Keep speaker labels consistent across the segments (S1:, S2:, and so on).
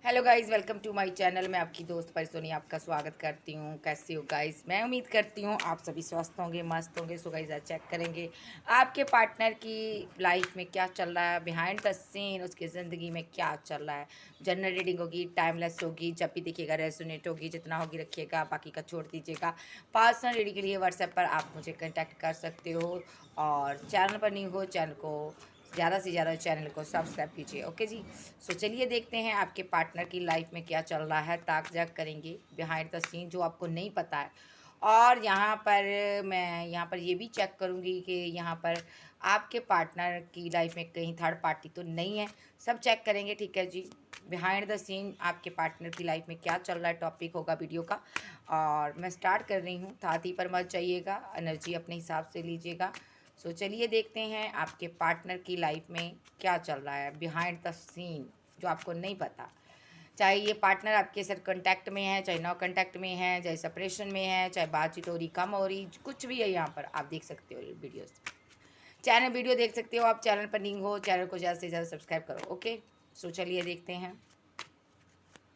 S1: Hello guys, welcome to my channel. मैं आपकी दोस्त परिसोनी आपका स्वागत करती हूँ। कैसे हो गाइस? मैं उम्मीद करती हूँ आप सभी स्वस्थ होंगे, मस्त होंगे। सो गाइस आज चेक करेंगे आपके पार्टनर की लाइफ में क्या चल रहा है, बिहाइंड द सीन उसकी ज़िंदगी में क्या चल रहा है। जनरल रीडिंग होगी, टाइमलेस होगी, जब भी देखिएगा रेजोनेट होगी, जितना होगी रखिएगा, बाकी का छोड़ दीजिएगा। पर्सनल रीडिंग के लिए व्हाट्सएप पर आप मुझे कॉन्टैक्ट कर सकते हो, और चैनल पर नहीं हो चैनल को ज़्यादा से ज़्यादा चैनल को सब्सक्राइब कीजिए। ओके जी। सो चलिए देखते हैं आपके पार्टनर की लाइफ में क्या चल रहा है। ताक झाक करेंगे बिहाइंड द सीन जो आपको नहीं पता है। और यहाँ पर ये भी चेक करूँगी कि यहाँ पर आपके पार्टनर की लाइफ में कहीं थर्ड पार्टी तो नहीं है। सब चेक करेंगे, ठीक है जी। बिहाइंड द सीन आपके पार्टनर की लाइफ में क्या चल रहा है, टॉपिक होगा वीडियो का। और मैं स्टार्ट कर रही हूँ, थाती पर मत जाइएगा, एनर्जी अपने हिसाब से लीजिएगा। सो चलिए देखते हैं आपके पार्टनर की लाइफ में क्या चल रहा है बिहाइंड द सीन जो आपको नहीं पता। चाहे ये पार्टनर आपके साथ कांटेक्ट में है, चाहे नो कांटेक्ट में है, चाहे सेपरेशन में है, चाहे बातचीत हो रही, कम हो रही, कुछ भी है, यहाँ पर आप देख सकते हो वीडियोस। चैनल वीडियो देख सकते हो आप। चैनल पर नहीं हो, चैनल को ज़्यादा से ज़्यादा सब्सक्राइब करो। ओके, सो चलिए देखते हैं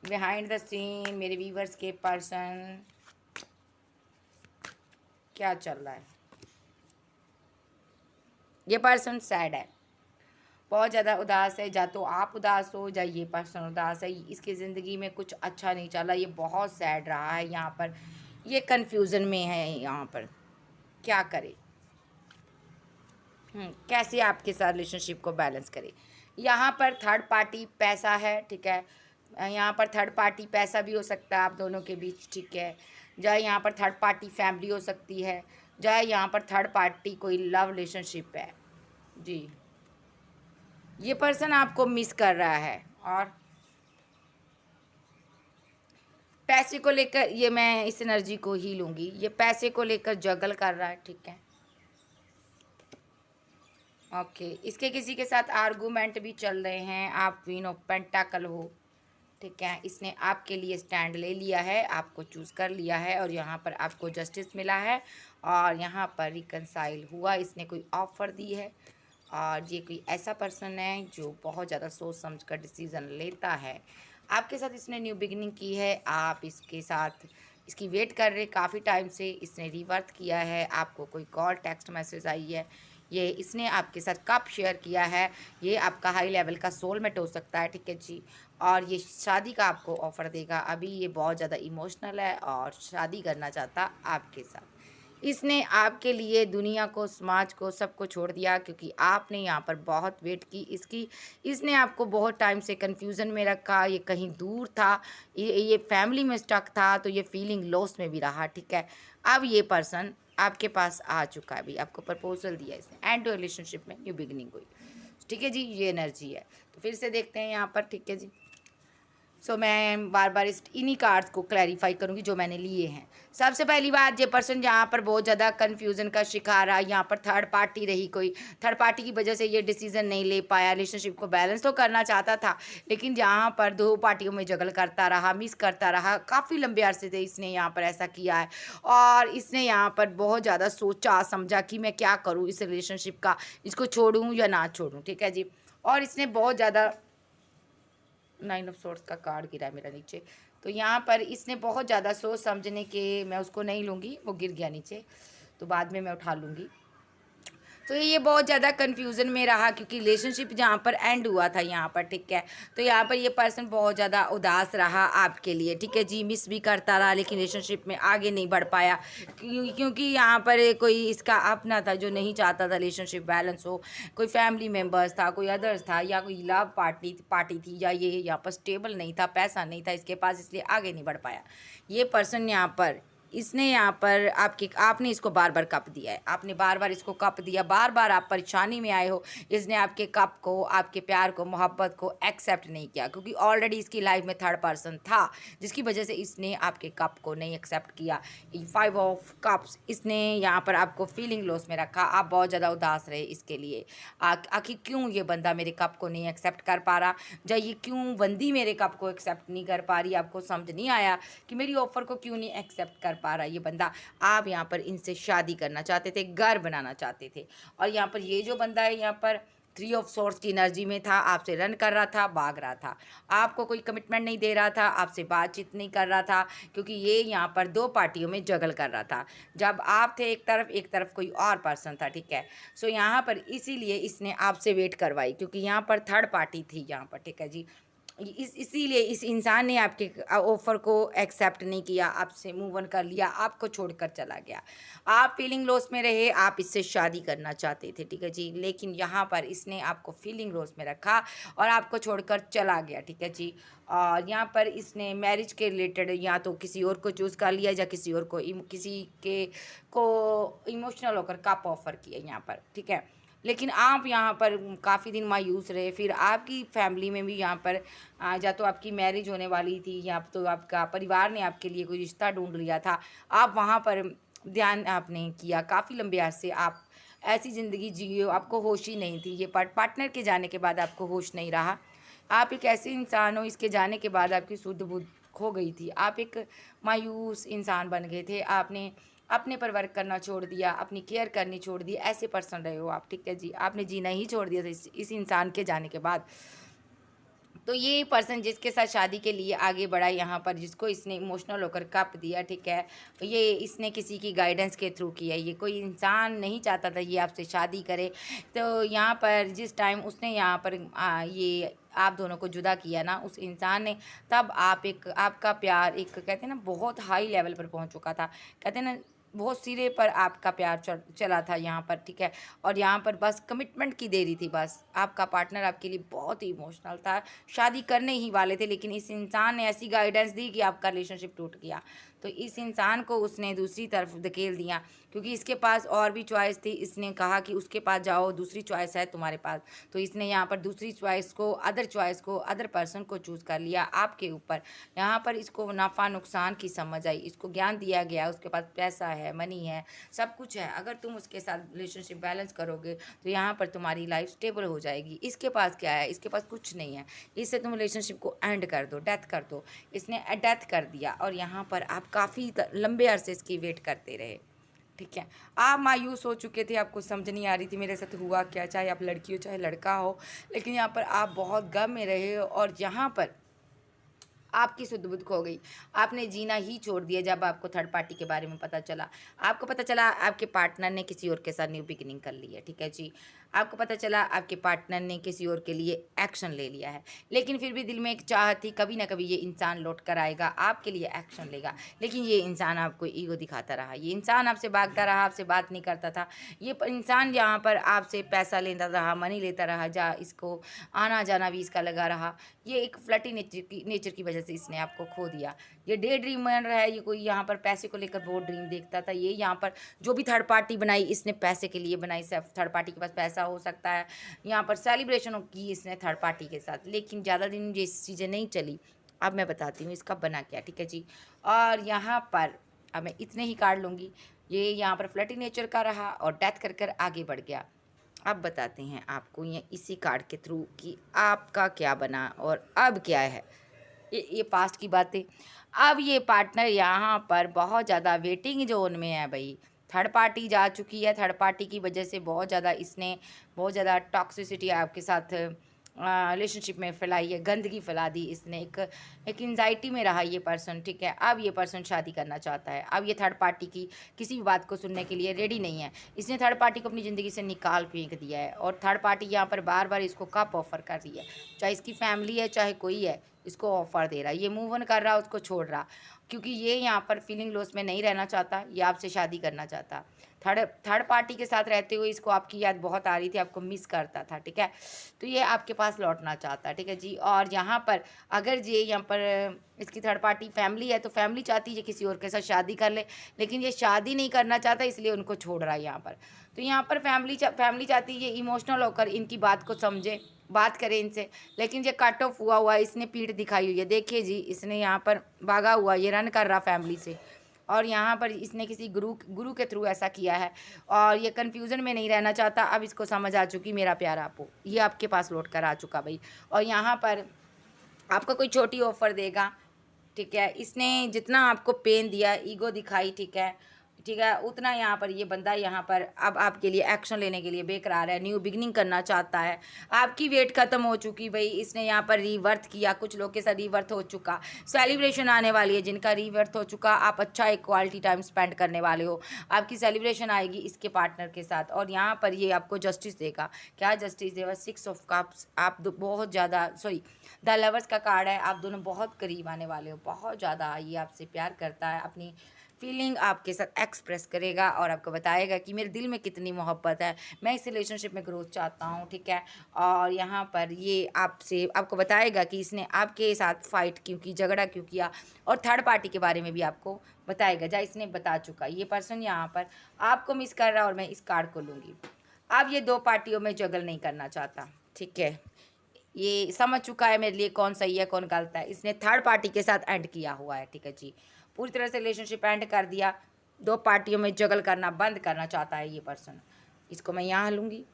S1: बिहाइंड द सीन मेरे व्यूवर्स के पर्सन क्या चल रहा है। ये पर्सन सैड है, बहुत ज़्यादा उदास है। या तो आप उदास हो या ये पर्सन उदास है। इसकी ज़िंदगी में कुछ अच्छा नहीं चला, ये बहुत सैड रहा है। यहाँ पर ये कन्फ्यूज़न में है। यहाँ पर क्या करे, कैसे आपके साथ रिलेशनशिप को बैलेंस करे। यहाँ पर थर्ड पार्टी पैसा है, ठीक है। यहाँ पर थर्ड पार्टी पैसा भी हो सकता है आप दोनों के बीच, ठीक है। चाहे यहाँ पर थर्ड पार्टी फैमिली हो सकती है, चाहे यहाँ पर थर्ड पार्टी कोई लव रिलेशनशिप है जी। ये पर्सन आपको मिस कर रहा है, और पैसे को लेकर ये, मैं इस एनर्जी को ही लूँगी, ये पैसे को लेकर जगल कर रहा है, ठीक है। ओके, इसके किसी के साथ आर्गूमेंट भी चल रहे हैं। आप क्वीन ऑफ पेंटाकल हो, ठीक है। इसने आपके लिए स्टैंड ले लिया है, आपको चूज़ कर लिया है, और यहाँ पर आपको जस्टिस मिला है, और यहाँ पर रिकनसाइल हुआ। इसने कोई ऑफ़र दी है, और ये कोई ऐसा पर्सन है जो बहुत ज़्यादा सोच समझ कर डिसीज़न लेता है। आपके साथ इसने न्यू बिगिनिंग की है, आप इसके साथ इसकी वेट कर रहे काफ़ी टाइम से। इसने रिवर्थ किया है, आपको कोई कॉल टेक्स्ट मैसेज आई है, ये इसने आपके साथ कब शेयर किया है। ये आपका हाई लेवल का सोलमेट हो सकता है, ठीक है जी। और ये शादी का आपको ऑफ़र देगा। अभी ये बहुत ज़्यादा इमोशनल है और शादी करना चाहता आपके साथ। इसने आपके लिए दुनिया को, समाज को, सबको छोड़ दिया, क्योंकि आपने यहाँ पर बहुत वेट की इसकी। इसने आपको बहुत टाइम से कन्फ्यूज़न में रखा, ये कहीं दूर था, ये फैमिली में स्टक था, तो ये फीलिंग लॉस में भी रहा, ठीक है। अब ये पर्सन आपके पास आ चुका है, अभी आपको प्रपोजल दिया इसने, एंड रिलेशनशिप में न्यू बिगिनिंग हुई, ठीक है जी। ये एनर्जी है, तो फिर से देखते हैं यहाँ पर, ठीक है जी। सो मैं बार बार इस इन्हीं कार्ड्स को क्लैरिफाई करूँगी जो मैंने लिए हैं। सबसे पहली बात, ये पर्सन यहाँ पर बहुत ज़्यादा कन्फ्यूज़न का शिकार रहा। यहाँ पर थर्ड पार्टी रही कोई, थर्ड पार्टी की वजह से ये डिसीज़न नहीं ले पाया। रिलेशनशिप को बैलेंस तो करना चाहता था, लेकिन यहाँ पर दो पार्टियों में जगल करता रहा, मिस करता रहा। काफ़ी लंबे अरसे से इसने यहाँ पर ऐसा किया है, और इसने यहाँ पर बहुत ज़्यादा सोचा समझा कि मैं क्या करूँ इस रिलेशनशिप का, इसको छोड़ूँ या ना छोड़ूँ, ठीक है जी। और इसने बहुत ज़्यादा 9 ऑफ सोर्ड्स का कार्ड गिरा है मेरा नीचे। तो यहाँ पर इसने बहुत ज़्यादा सोच समझने के, मैं उसको नहीं लूँगी, वो गिर गया नीचे, तो बाद में मैं उठा लूँगी। तो ये बहुत ज़्यादा कन्फ्यूज़न में रहा, क्योंकि रिलेशनशिप जहाँ पर एंड हुआ था यहाँ पर, ठीक है। तो यहाँ पर ये पर्सन बहुत ज़्यादा उदास रहा आपके लिए, ठीक है जी। मिस भी करता रहा, लेकिन रिलेशनशिप में आगे नहीं बढ़ पाया, क्योंकि यहाँ पर कोई इसका अपना था जो नहीं चाहता था रिलेशनशिप बैलेंस हो। कोई फैमिली मेम्बर्स था, कोई अदर्स था, या कोई लव पार्टी थी, या ये यहाँ पर स्टेबल नहीं था, पैसा नहीं था इसके पास, इसलिए आगे नहीं बढ़ पाया ये पर्सन। यहाँ पर इसने यहाँ पर आपने इसको बार बार कप दिया है, आपने बार बार इसको कप दिया, बार बार आप परेशानी में आए हो। इसने आपके कप को, आपके प्यार को, मोहब्बत को एक्सेप्ट नहीं किया, क्योंकि ऑलरेडी इसकी लाइफ में थर्ड पर्सन था, जिसकी वजह से इसने आपके कप को नहीं एक्सेप्ट किया। 5 ऑफ कप्स, इसने यहाँ पर आपको फीलिंग लॉस में रखा। आप बहुत ज़्यादा उदास रहे इसके लिए। आखिर क्यों ये बंदा मेरे कप को नहीं एक्सेप्ट कर पा रहा, या ये क्यों बंदी मेरे कप को एक्सेप्ट नहीं कर पा रही। आपको समझ नहीं आया कि मेरी ऑफ़र को क्यों नहीं एक्सेप्ट कर पा रहा ये बंदा। आप यहाँ पर इनसे शादी करना चाहते थे, घर बनाना चाहते थे, और यहाँ पर ये जो बंदा है यहाँ पर 3 ऑफ सोर्स की एनर्जी में था, आपसे रन कर रहा था, भाग रहा था, आपको कोई कमिटमेंट नहीं दे रहा था, आपसे बातचीत नहीं कर रहा था, क्योंकि ये यहाँ पर 2 पार्टियों में जगल कर रहा था। जब आप थे एक तरफ कोई और पर्सन था, ठीक है। सो यहाँ पर इसीलिए इसने आपसे वेट करवाई, क्योंकि यहाँ पर थर्ड पार्टी थी यहाँ पर, ठीक है जी। इसीलिए इस इंसान ने आपके ऑफ़र को एक्सेप्ट नहीं किया, आपसे मूव ऑन कर लिया, आपको छोड़कर चला गया। आप फीलिंग लॉस में रहे, आप इससे शादी करना चाहते थे, ठीक है जी। लेकिन यहाँ पर इसने आपको फीलिंग लॉस में रखा और आपको छोड़कर चला गया, ठीक है जी। और यहाँ पर इसने मैरिज के रिलेटेड या तो किसी और को चूज़ कर लिया, या किसी और को किसी के को इमोशनल होकर कप ऑफ़र किया यहाँ पर, ठीक है। लेकिन आप यहाँ पर काफ़ी दिन मायूस रहे, फिर आपकी फैमिली में भी यहाँ पर या तो आपकी मैरिज होने वाली थी, या तो आपका परिवार ने आपके लिए कोई रिश्ता ढूंढ लिया था, आप वहाँ पर ध्यान आपने किया, काफ़ी लंबे अरसे आप ऐसी ज़िंदगी जिए, आपको होश ही नहीं थी। ये पार्टनर के जाने के बाद आपको होश नहीं रहा। आप एक ऐसे इंसान हो, इसके जाने के बाद आपकी शुद्ध बुद्ध खो गई थी, आप एक मायूस इंसान बन गए थे, आपने अपने पर वर्क करना छोड़ दिया, अपनी केयर करनी छोड़ दी, ऐसे पर्सन रहे हो आप, ठीक है जी। आपने जीना ही छोड़ दिया था इस इंसान के जाने के बाद। तो ये पर्सन जिसके साथ शादी के लिए आगे बढ़ा यहाँ पर, जिसको इसने इमोशनल होकर कप दिया, ठीक है, ये इसने किसी की गाइडेंस के थ्रू किया। ये कोई इंसान नहीं चाहता था ये आपसे शादी करे। तो यहाँ पर जिस टाइम उसने यहाँ पर ये आप दोनों को जुदा किया ना, उस इंसान ने, तब आपका प्यार एक कहते हैं ना बहुत हाई लेवल पर पहुँच चुका था, कहते हैं ना बहुत सिरे पर आपका प्यार चला था यहाँ पर, ठीक है। और यहाँ पर बस कमिटमेंट की देरी थी, बस आपका पार्टनर आपके लिए बहुत ही इमोशनल था, शादी करने ही वाले थे, लेकिन इस इंसान ने ऐसी गाइडेंस दी कि आपका रिलेशनशिप टूट गया। तो इस इंसान को उसने दूसरी तरफ धकेल दिया, क्योंकि इसके पास और भी चॉइस थी। इसने कहा कि उसके पास जाओ, दूसरी चॉइस है तुम्हारे पास। तो इसने यहाँ पर दूसरी चॉइस को, अदर पर्सन को चूज़ कर लिया आपके ऊपर। यहाँ पर इसको नफ़ा नुकसान की समझ आई, इसको ज्ञान दिया गया, उसके पास पैसा है, मनी है, सब कुछ है। अगर तुम उसके साथ रिलेशनशिप बैलेंस करोगे तो यहाँ पर तुम्हारी लाइफ स्टेबल हो जाएगी। इसके पास क्या है? इसके पास कुछ नहीं है। इससे तुम रिलेशनशिप को एंड कर दो, डेथ कर दो। इसने डेथ कर दिया और यहाँ पर आप काफ़ी लंबे अरसे इसकी वेट करते रहे, ठीक है। आप मायूस हो चुके थे, आपको समझ नहीं आ रही थी मेरे साथ हुआ क्या, चाहे आप लड़की हो चाहे लड़का हो, लेकिन यहाँ पर आप बहुत गम में रहे हो और यहाँ पर आपकी सुध बुध खो गई। आपने जीना ही छोड़ दिया जब आपको थर्ड पार्टी के बारे में पता चला। आपको पता चला आपके पार्टनर ने किसी और के साथ न्यू बिगिनिंग कर ली है, ठीक है जी। आपको पता चला आपके पार्टनर ने किसी और के लिए एक्शन ले लिया है, लेकिन फिर भी दिल में एक चाह थी कभी ना कभी ये इंसान लौट कर आएगा, आपके लिए एक्शन लेगा। लेकिन ये इंसान आपको ईगो दिखाता रहा, ये इंसान आपसे भागता रहा, आपसे बात नहीं करता था। ये इंसान यहाँ पर आपसे पैसा लेता रहा, मनी लेता रहा, इसको आना जाना भी इसका लगा रहा। ये एक फ्लर्टी नेचर की वजह से इसने आपको खो दिया। ये डे ड्रीमर है, ये कोई यहाँ पर पैसे को लेकर बहुत ड्रीम देखता था। ये यहाँ पर जो भी थर्ड पार्टी बनाई इसने पैसे के लिए बनाई, सिर्फ थर्ड पार्टी के पास पैसा हो सकता है। यहाँ पर सेलिब्रेशन की इसने थर्ड पार्टी के साथ, लेकिन ज़्यादा दिन ये चीज़ें नहीं चली। अब मैं बताती हूँ इसका बना क्या, ठीक है जी। और यहाँ पर अब मैं इतने ही कार्ड लूँगी। ये यहाँ पर फ्लर्टी नेचर का रहा और डेथ कर कर आगे बढ़ गया। अब बताते हैं आपको ये इसी कार्ड के थ्रू कि आपका क्या बना और अब क्या है। ये पास्ट की बातें। अब ये पार्टनर यहाँ पर बहुत ज़्यादा वेटिंग जोन में है भाई। थर्ड पार्टी जा चुकी है, थर्ड पार्टी की वजह से बहुत ज़्यादा टॉक्सिसिटी आपके साथ रिलेशनशिप में फैलाई है, गंदगी फैला दी इसने। एक एंजाइटी में रहा ये पर्सन, ठीक है। अब ये पर्सन शादी करना चाहता है। अब ये थर्ड पार्टी की किसी भी बात को सुनने के लिए रेडी नहीं है। इसने थर्ड पार्टी को अपनी ज़िंदगी से निकाल फेंक दिया है और थर्ड पार्टी यहाँ पर बार बार इसको कप ऑफर कर रही है, चाहे इसकी फैमिली है चाहे कोई है, इसको ऑफ़र दे रहा है। ये मूव ऑन कर रहा है, उसको छोड़ रहा, क्योंकि ये यहाँ पर फीलिंग लॉस में नहीं रहना चाहता, ये आपसे शादी करना चाहता। थर्ड पार्टी के साथ रहते हुए इसको आपकी याद बहुत आ रही थी, आपको मिस करता था, ठीक है। तो ये आपके पास लौटना चाहता है, ठीक है जी। और यहाँ पर अगर ये यहाँ पर इसकी थर्ड पार्टी फैमिली है, तो फैमिली चाहती है किसी और के साथ शादी कर ले, लेकिन ये शादी नहीं करना चाहता, इसलिए उनको छोड़ रहा है यहाँ पर। तो यहाँ पर फैमिली चाहती है ये इमोशनल होकर इनकी बात को समझे, बात करें इनसे, लेकिन ये कट ऑफ हुआ इसने पीठ दिखाई हुई है। देखिए जी, इसने यहाँ पर भागा हुआ, ये रन कर रहा फैमिली से, और यहाँ पर इसने किसी गुरु के थ्रू ऐसा किया है और ये कन्फ्यूज़न में नहीं रहना चाहता। अब इसको समझ आ चुकी मेरा प्यार आपको, ये आपके पास लौट कर आ चुका भाई। और यहाँ पर आपको कोई छोटी ऑफ़र देगा, ठीक है। इसने जितना आपको पेन दिया, ईगो दिखाई, ठीक है, ठीक है, उतना यहाँ पर ये बंदा यहाँ पर अब आपके लिए एक्शन लेने के लिए बेकरार है, न्यू बिगनिंग करना चाहता है। आपकी वेट खत्म हो चुकी भाई, इसने यहाँ पर रीबर्थ किया, कुछ लोग के साथ रीबर्थ हो चुका, सेलिब्रेशन आने वाली है जिनका रीबर्थ हो चुका, आप अच्छा एक क्वालिटी टाइम स्पेंड करने वाले हो, आपकी सेलिब्रेशन आएगी इसके पार्टनर के साथ। और यहाँ पर ये आपको जस्टिस देगा। क्या जस्टिस देगा? 6 ऑफ कप्स। आप बहुत ज़्यादा द लवर्स का कार्ड है, आप दोनों बहुत करीब आने वाले हो, बहुत ज़्यादा ये आपसे प्यार करता है, अपनी फीलिंग आपके साथ एक्सप्रेस करेगा और आपको बताएगा कि मेरे दिल में कितनी मोहब्बत है, मैं इस रिलेशनशिप में ग्रोथ चाहता हूँ, ठीक है। और यहाँ पर ये आपसे आपको बताएगा कि इसने आपके साथ फाइट क्यों की, झगड़ा क्यों किया, और थर्ड पार्टी के बारे में भी आपको बताएगा, जहाँ इसने बता चुका। ये पर्सन यहाँ पर आपको मिस कर रहा है और मैं इस कार्ड को लूँगी। अब ये 2 पार्टियों में जगल नहीं करना चाहता, ठीक है। ये समझ चुका है मेरे लिए कौन सही है कौन गलत है। इसने थर्ड पार्टी के साथ एंड किया हुआ है, ठीक है जी, पूरी तरह से रिलेशनशिप एंड कर दिया। 2 पार्टियों में जगल करना बंद करना चाहता है ये पर्सन। इसको मैं यहाँ लूँगी।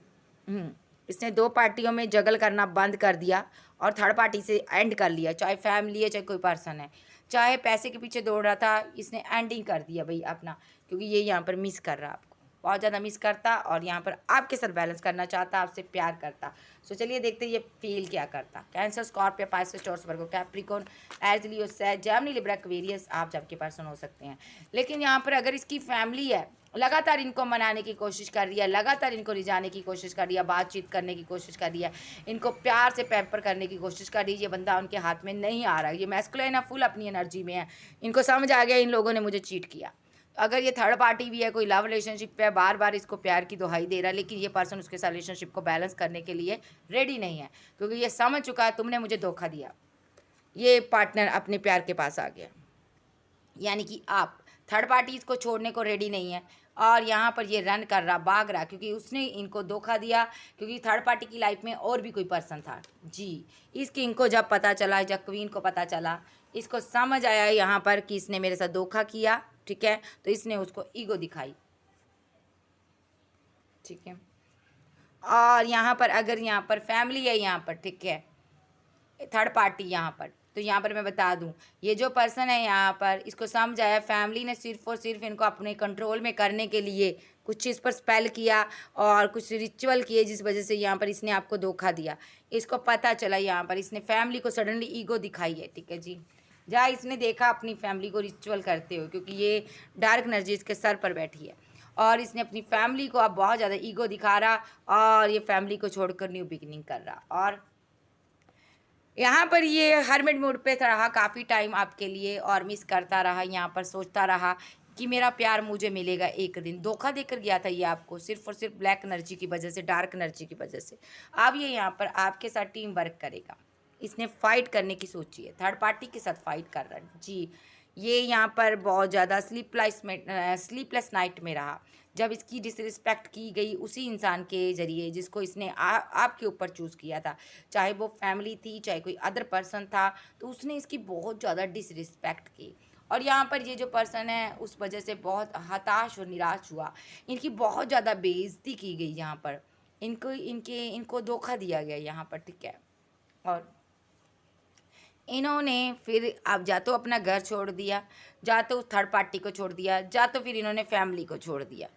S1: इसने 2 पार्टियों में जगल करना बंद कर दिया और थर्ड पार्टी से एंड कर लिया, चाहे फैमिली है चाहे कोई पर्सन है, चाहे पैसे के पीछे दौड़ रहा था, इसने एंडिंग कर दिया भाई अपना, क्योंकि ये यहाँ पर मिस कर रहा है आपको, बहुत ज़्यादा मिस करता और यहाँ पर आपके साथ बैलेंस करना चाहता, आपसे प्यार करता। सो चलिए देखते हैं ये फील क्या करता। कैंसर, स्कॉर्पियो, पाइसेस, टॉरस, वर्गो, कैप्रिकॉर्न, एरीज, लियो, सैज, जेमिनी, लिब्रा, एक्वेरियस आप सबके पर्सन हो सकते हैं। लेकिन यहाँ पर अगर इसकी फैमिली है, लगातार इनको मनाने की कोशिश कर रही है, लगातार इनको रिझाने की कोशिश कर रही है, बातचीत करने की कोशिश कर रही है, इनको प्यार से पैम्पर करने की कोशिश कर रही है, ये बंदा उनके हाथ में नहीं आ रहा है, ये मैस्कुलिन है, फुल अपनी एनर्जी में है, इनको समझ आ गया इन लोगों ने मुझे चीट किया। अगर ये थर्ड पार्टी भी है, कोई लव रिलेशनशिप पे बार बार इसको प्यार की दुहाई दे रहा है, लेकिन ये पर्सन उसके साथ रिलेशनशिप को बैलेंस करने के लिए रेडी नहीं है, क्योंकि ये समझ चुका है तुमने मुझे धोखा दिया। ये पार्टनर अपने प्यार के पास आ गया, यानी कि आप थर्ड पार्टी इसको छोड़ने को रेडी नहीं है और यहाँ पर ये रन कर रहा, भाग रहा, क्योंकि उसने इनको धोखा दिया, क्योंकि थर्ड पार्टी की लाइफ में और भी कोई पर्सन था जी। इस किंग को जब पता चला, जब क्वीन को पता चला, इसको समझ आया यहाँ पर कि इसने मेरे साथ धोखा किया, ठीक है, तो इसने उसको ईगो दिखाई, ठीक है। और यहाँ पर अगर यहाँ पर फैमिली है यहाँ पर, ठीक है, थर्ड पार्टी यहाँ पर, तो यहाँ पर मैं बता दूँ, ये जो पर्सन है यहाँ पर, इसको समझ आया फैमिली ने सिर्फ और सिर्फ इनको अपने कंट्रोल में करने के लिए कुछ चीज़ पर स्पेल किया और कुछ रिचुअल किए, जिस वजह से यहाँ पर इसने आपको धोखा दिया। इसको पता चला यहाँ पर इसने फैमिली को सडनली ईगो दिखाई है, ठीक है जी, जहाँ इसने देखा अपनी फैमिली को रिचुअल करते हो, क्योंकि ये डार्क एनर्जी इसके सर पर बैठी है और इसने अपनी फैमिली को अब बहुत ज़्यादा ईगो दिखा रहा और ये फैमिली को छोड़कर न्यू बिगिनिंग कर रहा। और यहाँ पर ये हरमिट मूड पे रहा काफ़ी टाइम आपके लिए और मिस करता रहा, यहाँ पर सोचता रहा कि मेरा प्यार मुझे मिलेगा एक दिन। धोखा देकर गया था ये आपको, सिर्फ और सिर्फ ब्लैक एनर्जी की वजह से, डार्क एनर्जी की वजह से। अब ये यहाँ पर आपके साथ टीम वर्क करेगा, इसने फाइट करने की सोची है, थर्ड पार्टी के साथ फाइट कर रहा है जी। ये यहाँ पर बहुत ज़्यादा स्लीपलेस नाइट में रहा, जब इसकी डिसरिस्पेक्ट की गई उसी इंसान के ज़रिए जिसको इसने आपके ऊपर चूज़ किया था, चाहे वो फैमिली थी चाहे कोई अदर पर्सन था, तो उसने इसकी बहुत ज़्यादा डिसरिस्पेक्ट की और यहाँ पर ये जो पर्सन है उस वजह से बहुत हताश और निराश हुआ। इनकी बहुत ज़्यादा बेइज्जती की गई यहाँ पर, इनको धोखा दिया गया यहाँ पर, ठीक है। और इन्होंने फिर अब जा तो अपना घर छोड़ दिया, जा तो थर्ड पार्टी को छोड़ दिया, जा तो फिर इन्होंने फैमिली को छोड़ दिया,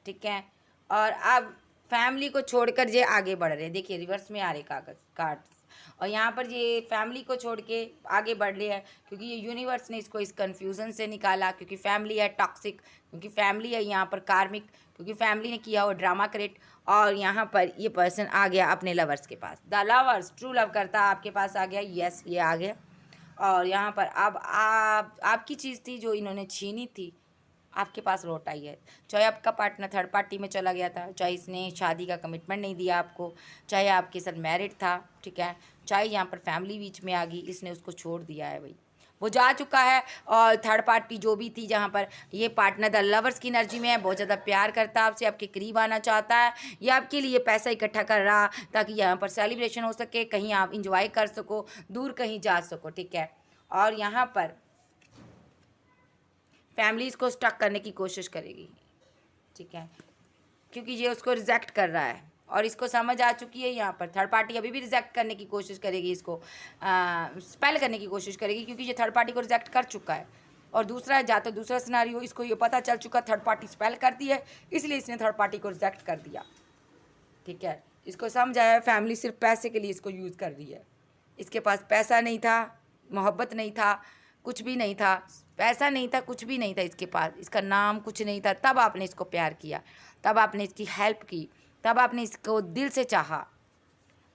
S1: ठीक है। और अब फैमिली को छोड़कर ये आगे बढ़ रहे हैं, देखिए रिवर्स में आ रहे कागज कार्ड्स, और यहाँ पर ये फैमिली को छोड़ के आगे बढ़ रहे हैं, क्योंकि ये यूनिवर्स ने इसको इस कन्फ्यूज़न से निकाला, क्योंकि फैमिली है टॉक्सिक, क्योंकि फैमिली है यहाँ पर कार्मिक, क्योंकि फैमिली ने किया वो ड्रामा क्रिएट। और यहाँ पर ये पर्सन आ गया अपने लवर्स के पास, द लवर्स ट्रू लव करता आपके पास आ गया, यस ये आ गया। और यहाँ पर अब आपकी चीज़ थी जो इन्होंने छीनी थी, आपके पास लौट आई है। चाहे आपका पार्टनर थर्ड पार्टी में चला गया था, चाहे इसने शादी का कमिटमेंट नहीं दिया आपको, चाहे आपके साथ मैरिड था, ठीक है, चाहे यहाँ पर फैमिली बीच में आ गई, इसने उसको छोड़ दिया है भाई, वो जा चुका है। और थर्ड पार्टी जो भी थी, जहाँ पर ये पार्टनर द लवर्स की एनर्जी में है, बहुत ज़्यादा प्यार करता है आपसे, आपके करीब आना चाहता है, ये आपके लिए पैसा इकट्ठा कर रहा ताकि यहाँ पर सेलिब्रेशन हो सके, कहीं आप इंजॉय कर सको, दूर कहीं जा सको, ठीक है। और यहाँ पर फैमिलीज़ को स्टक करने की कोशिश करेगी, ठीक है, क्योंकि ये उसको रिजेक्ट कर रहा है और इसको समझ आ चुकी है। यहाँ पर थर्ड पार्टी अभी भी रिजेक्ट करने की कोशिश करेगी, इसको स्पेल करने की कोशिश करेगी, क्योंकि ये थर्ड पार्टी को रिजेक्ट कर चुका है। और दूसरा या तो दूसरा सिनारियो, इसको ये पता चल चुका थर्ड पार्टी स्पेल करती है, इसलिए इसने थर्ड पार्टी को रिजेक्ट कर दिया। ठीक है, इसको समझ आया, फैमिली सिर्फ पैसे के लिए इसको यूज़ कर रही है। इसके पास पैसा नहीं था, मोहब्बत नहीं था, कुछ भी नहीं था, पैसा नहीं था, कुछ भी नहीं था इसके पास, इसका नाम कुछ नहीं था, तब आपने इसको प्यार किया, तब आपने इसकी हेल्प की, तब आपने इसको दिल से चाहा।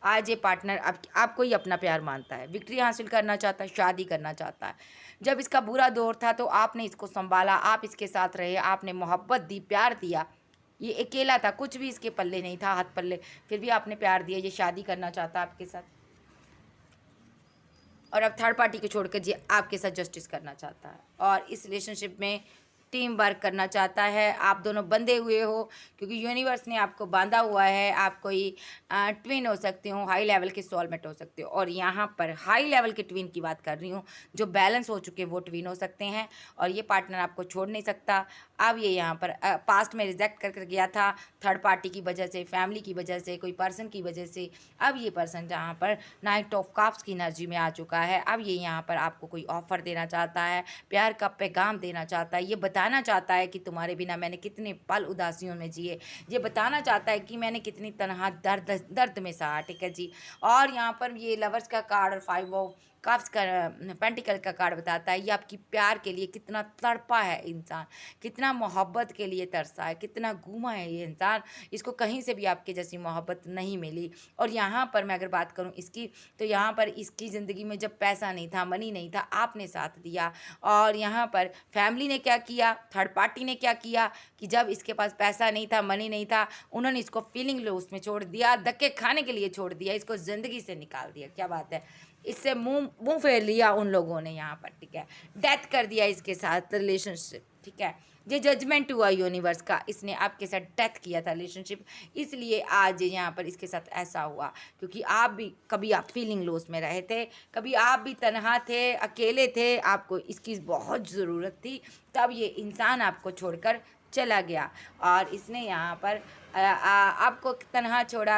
S1: आज ये पार्टनर आपको ही अपना प्यार मानता है, विक्ट्री हासिल करना चाहता है, शादी करना चाहता है। जब इसका बुरा दौर था तो आपने इसको संभाला, आप इसके साथ रहे, आपने मोहब्बत दी, प्यार दिया। ये अकेला था, कुछ भी इसके पल्ले नहीं था, हाथ पल्ले, फिर भी आपने प्यार दिया। ये शादी करना चाहता है आपके साथ, और अब थर्ड पार्टी को छोड़कर ये आपके साथ जस्टिस करना चाहता है, और इस रिलेशनशिप में टीम वर्क करना चाहता है। आप दोनों बंधे हुए हो, क्योंकि यूनिवर्स ने आपको बांधा हुआ है। आप कोई ट्विन हो सकते हो, हाई लेवल के सोलमेट हो सकते हो, और यहाँ पर हाई लेवल के ट्विन की बात कर रही हूँ, जो बैलेंस हो चुके वो ट्विन हो सकते हैं, और ये पार्टनर आपको छोड़ नहीं सकता। अब ये यहाँ पर पास्ट में रिजेक्ट कर गया था थर्ड पार्टी की वजह से, फैमिली की वजह से, कोई पर्सन की वजह से। अब ये पर्सन जहाँ पर नाइट ऑफ कप्स की एनर्जी में आ चुका है, अब ये यहाँ पर आपको कोई ऑफर देना चाहता है, प्यार का पैगाम देना चाहता है, ये बताना चाहता है कि तुम्हारे बिना मैंने कितने पल उदासियों में जिए, ये बताना चाहता है कि मैंने कितनी तनहा दर्द में सहा। ठीक है जी, और यहाँ पर ये लवर्स का कार्ड और 5 ऑफ कप्स का पेंटिकल का कार्ड बताता है ये आपकी प्यार के लिए कितना तड़पा है इंसान, कितना मोहब्बत के लिए तरसा है, कितना घूमा है ये इंसान। इसको कहीं से भी आपके जैसी मोहब्बत नहीं मिली। और यहाँ पर मैं अगर बात करूँ इसकी, तो यहाँ पर इसकी ज़िंदगी में जब पैसा नहीं था, मनी नहीं था, आपने साथ दिया। और यहाँ पर फैमिली ने क्या किया, थर्ड पार्टी ने क्या किया कि जब इसके पास पैसा नहीं था, मनी नहीं था, उन्होंने इसको फीलिंग लॉस में छोड़ दिया, धक्के खाने के लिए छोड़ दिया, इसको ज़िंदगी से निकाल दिया। क्या बात है, इससे मुंह फेर लिया उन लोगों ने यहाँ पर। ठीक है, डेथ कर दिया इसके साथ रिलेशनशिप। ठीक है, ये जजमेंट हुआ यूनिवर्स का, इसने आपके साथ डेथ किया था रिलेशनशिप, इसलिए आज यहाँ पर इसके साथ ऐसा हुआ। क्योंकि आप भी कभी आप फीलिंग लॉस में रहे थे, कभी आप भी तन्हा थे, अकेले थे, आपको इसकी बहुत ज़रूरत थी, तब ये इंसान आपको छोड़कर चला गया। और इसने यहाँ पर आपको तन्हा छोड़ा,